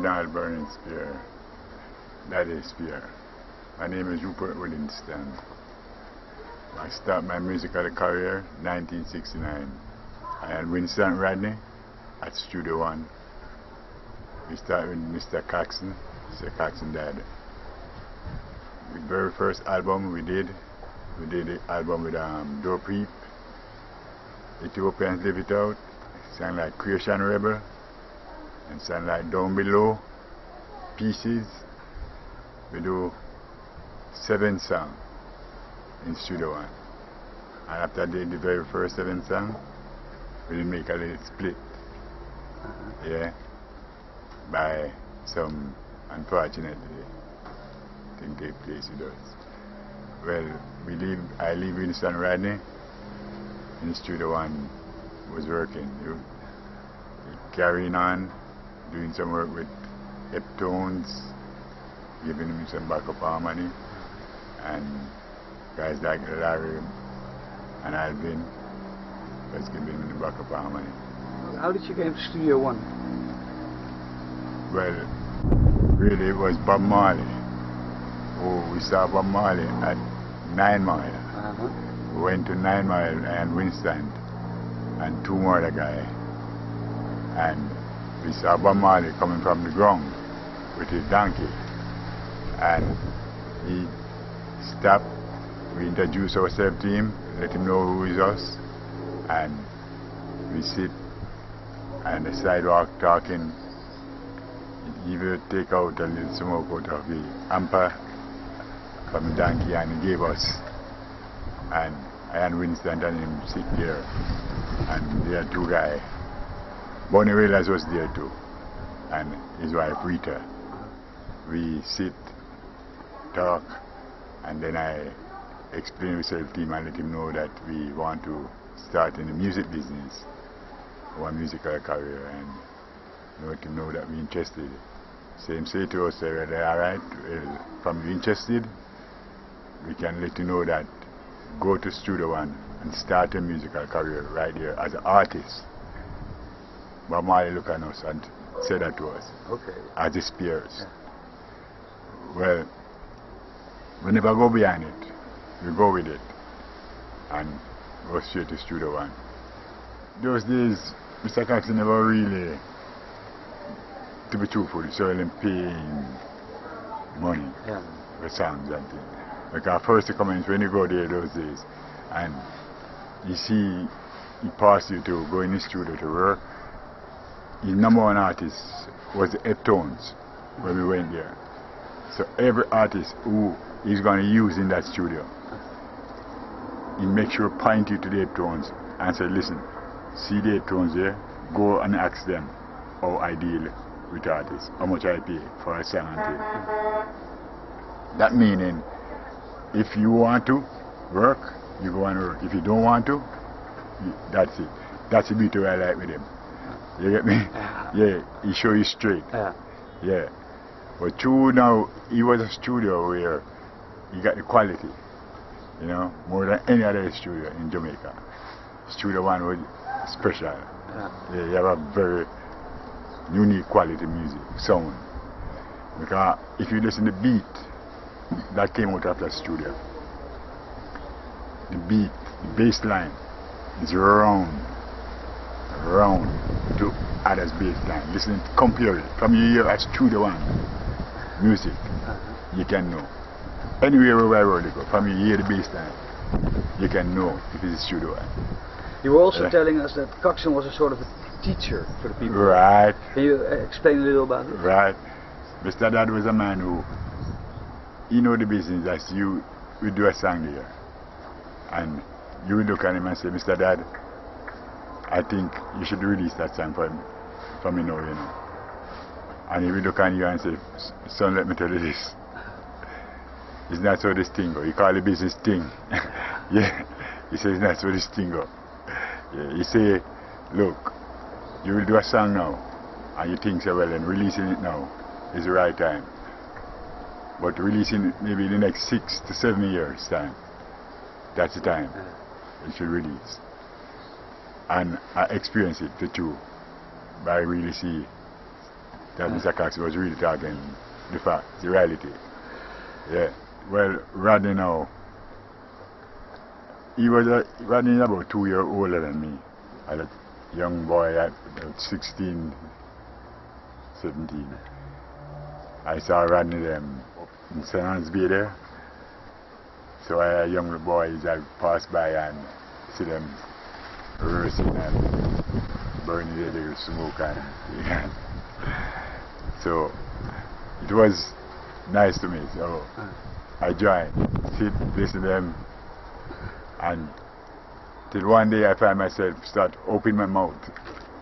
Donald Burning Spear, Daddy Spear. My name is Rupert Willington. I started my musical career in 1969. I had Winston Rodney at Studio One. We started with Mr. Coxsone, Mr. Coxsone Dodd. The very first album we did the album with Door Peep, Ethiopians Live It Out, sang like Creation Rebel, and sang like Down Below, Pieces. We do 7 songs in Studio One. And after the very first 7 songs, we make a little split. Yeah. By some unfortunate thing take place with us. Well, I leave Winston Rodney in Studio One, was working. Carrying on, doing some work with Heptones, giving him some backup harmony, and guys like Larry and Alvin was giving him the backup harmony. How did you get into Studio One? Well, really it was Bob Marley. Oh, we saw Bob Marley at 9 Mile. We went to 9 Mile and Winston and 2 more other guys. And we saw Bob Marley coming from the ground with his donkey. And he stopped, we introduced ourselves to him, let him know who is us. And we sit on the sidewalk talking. He will take out a little smoke out of the hamper from the donkey and he gave us. And I and Winston and him sit there. And there are 2 guys. Bonnie Whalers was there too, and his wife Rita. We sit, talk, and then I explain myself to him and let him know that we want to start in the music business, one musical career, and let him know that we're interested. Same say to us, alright, from you interested, we can let you know that go to Studio One and start a musical career right here as an artist. Bob Marley looked at us and said that to us. Okay. As the Spears. Yeah. Well, we never go behind it. We go with it and go straight to Studio One. Those days, Mr. Coxsone never really, to be truthful, so him paying money for songs and things. Because first he comes when you go there those days and you see he pass you to go in the studio to work. His #1 artist was the Heptones when we went there. So every artist who he's going to use in that studio, he makes sure point you to the Heptones and say, listen, see the Heptones there, go and ask them how I deal with artists, how much I pay for a song and thing. That meaning, if you want to work, you go and work. If you don't want to, that's it. That's the beauty I like with him. You get me? Yeah, he show you straight. Yeah. But true now, he was a studio where he got the quality, you know, more than any other studio in Jamaica. Studio One was special. Yeah, you have a very unique quality music, sound. Because if you listen to the beat, that came out of the studio. The beat, the bass line is round to others' bass line. Listen, compare it. From you hear at Studio One music, you can know. Anywhere where I really go, from you hear the bass line, you can know if it's Studio One. You were also telling us that Coxsone was a sort of a teacher for the people. Right. Can you explain a little about it? Right. Mr. Dodd was a man who, he know the business as you will do a song there. And you will look at him and say, Mr. Dodd, I think you should release that song for me now, you know. And he will look at you and say, son, let me tell you this. It's not so this thing go. He call the business thing. Yeah. He says it's not so this thing go. Yeah. He say, look, you will do a song now, and you think so well, and releasing it now is the right time. But releasing it maybe in the next 6 to 7 years time, that's the time it should release. And I experienced it too, but I really see that Mr. Coxsone was really talking the fact, the reality. Yeah. Well, Rodney now, Rodney is about 2 years older than me. I was a young boy at 16, 17. I saw Rodney them in St.Ann's Bay there. So I, a young boy, I pass by and see them rehearsing and burning the little smoke and yeah. So it was nice to me. So I joined, sit, listen to them, and till one day I find myself start opening my mouth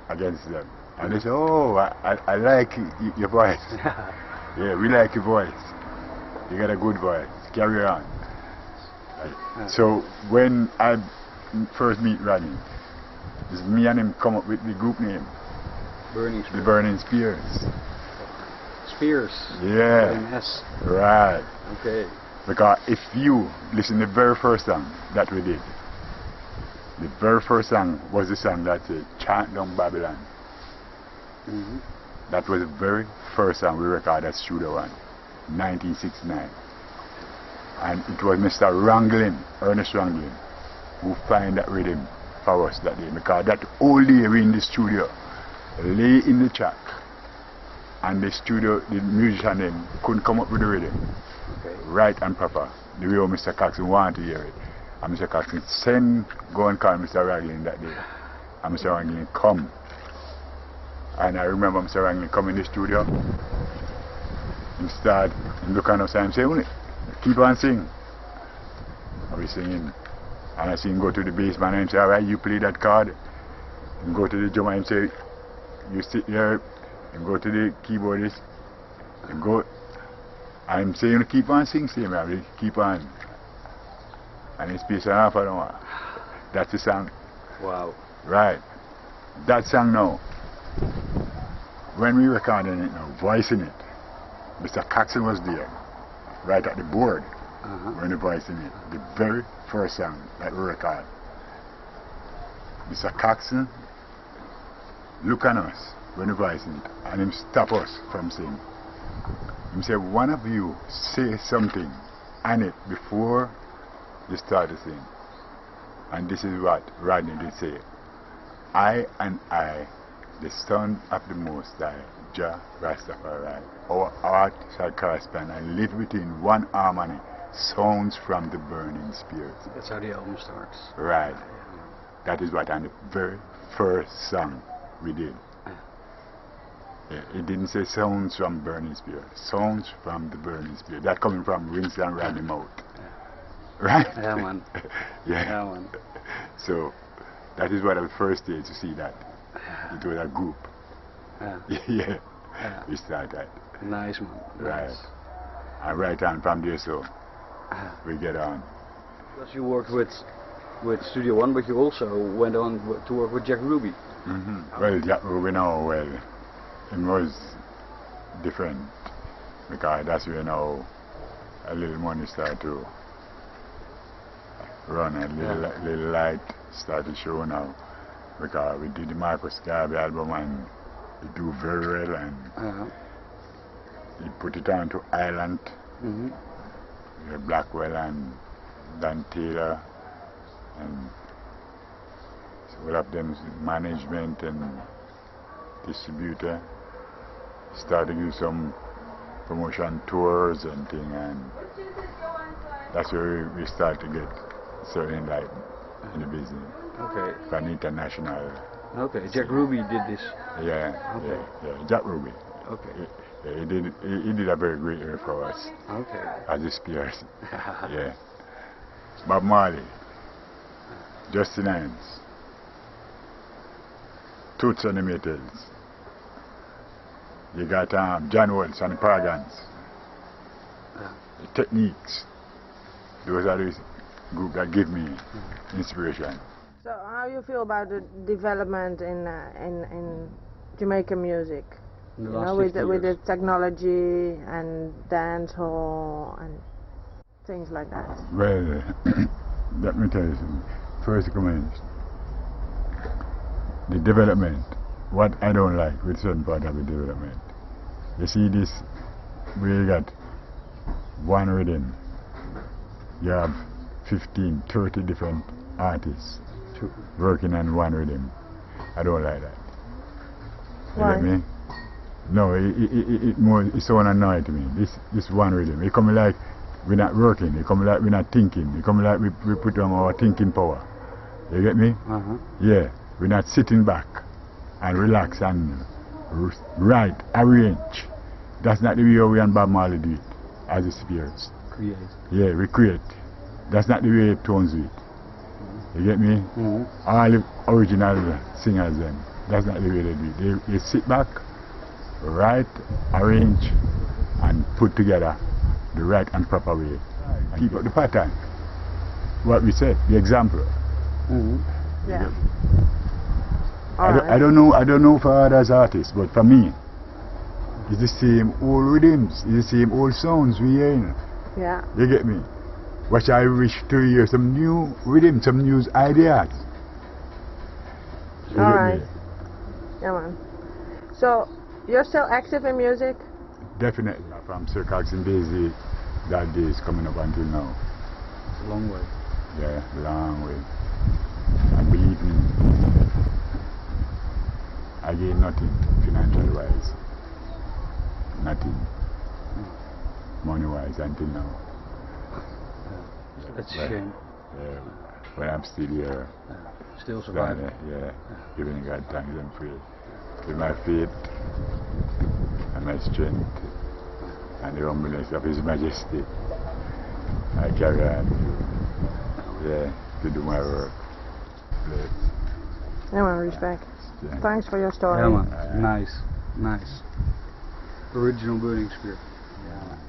against them. And they say, oh, I like your voice. Yeah, we like your voice. You got a good voice. Carry on. So when I first meet Rodney, it's me and him come up with the group name. The Burning Spears. Spears. Yeah. Yes. Right. Okay. Because if you listen to the very first song that we did, the very first song was the song that said Chant Down Babylon. That was the very first song we recorded at Studio One, 1969. And it was Mr. Wranglin, Ernest Wranglin, who find that rhythm for us that day. Because that whole day we in the studio, lay in the track, and the studio, the musician them couldn't come up with the rhythm. Right and proper, the way Mr. Coxsone wanted to hear it. And Mr. Coxsone go and call Mr. Wranglin that day. And Mr. Wranglin come. And I remember Mr. Wranglin come in the studio. He start, he look at us and say, keep on sing. And we singing. And I see him go to the bass man and say, alright, you play that chord. And go to the drummer and say, you sit here. And go to the keyboardist. And go. I'm saying keep on sing, same man, keep on. And it's piece and half an hour. That's the song. Wow. Right. That song now, when we recording it now, voicing it, Mr. Coxsone was there, right at the board, when we voicing it. The very first song that we recorded. Mr. Coxsone look at us when we voicing it, and him stop us from singing. He said, one of you say something on it before you start to sing. And this is what Rodney did say. I and I, the Son of the Most High, Jah Rastafari, our heart shall correspond and live within one harmony, sounds from the burning spirit. That's how the album starts. Right. That is what on the very first song we did. Yeah, it didn't say sounds from burning spirit. Sounds from the burning spirit. That coming from Winston Rodney mouth. Right? Yeah, man. Yeah, man. So that is what the first stage to see that. It was a group. Yeah. We started. Nice, man. Right. Nice. And right on from there, so we get on. Because you worked with Studio One, but you also went on to work with Jack Ruby. Well, Jack Ruby now, well, it was different because that's when now a little money started to run, a little light started to show now because we did the Marcus Garvey album and it do very well and he put it on to Ireland, Blackwell and Dan Taylor and all of them management and distributor. Started to do some promotion tours and thing, and that's where we start to get certain light in the business. Okay. For an international. Okay. Jack Ruby did this. Yeah. Okay. Yeah. Jack Ruby. Okay. He did a very great year for us. Okay. As the Spears. Yeah. Bob Marley. Justin Hinds. Toots and the Maytals. You got John Waltz and the Paragons. The Techniques. Those are the group that give me inspiration. So how you feel about the development in Jamaican music? You know, with the technology and dance hall and things like that. Well, let me tell you something. First comment. The development. What I don't like with certain part of the development You see this, we got one rhythm. You have 15, 30 different artists working on one rhythm. I don't like that. You Why? get me? No, it's so annoying to me. This one rhythm. It come like we're not working. It come like we're not thinking. It come like we put on our thinking power. You get me? Yeah. We're not sitting back and relax and write, arrange. That's not the way we and Bob Marley do it as a spirits. Create. Yeah, we create. That's not the way Tones do it. You get me? All the original singers then. That's not the way they do it. They sit back, write, arrange, and put together the right and proper way. And keep up the pattern. What we said, the example. Yeah. I don't know for others artists, but for me, it's the same old rhythms, it's the same old sounds we hear. Yeah. You get me? Which I wish to hear some new rhythms, some new ideas. You Alright. get me? Yeah, man. So, you're still active in music? Definitely. From Sir Coxsone Daisy, that day is coming up until now. It's a long way. Yeah, long way. And believe me, I gain nothing financial wise. Nothing. Money wise until now. That's a shame. Yeah, but I'm still here. Still surviving. Yeah, giving God thanks and praise. With my faith and my strength and the humbleness of His Majesty, I carry on. Yeah, to do my work. Bless. Yeah, man, respect. Yeah. Thanks for your story. Yeah, man. Nice. Original burning spirit. Yeah, man.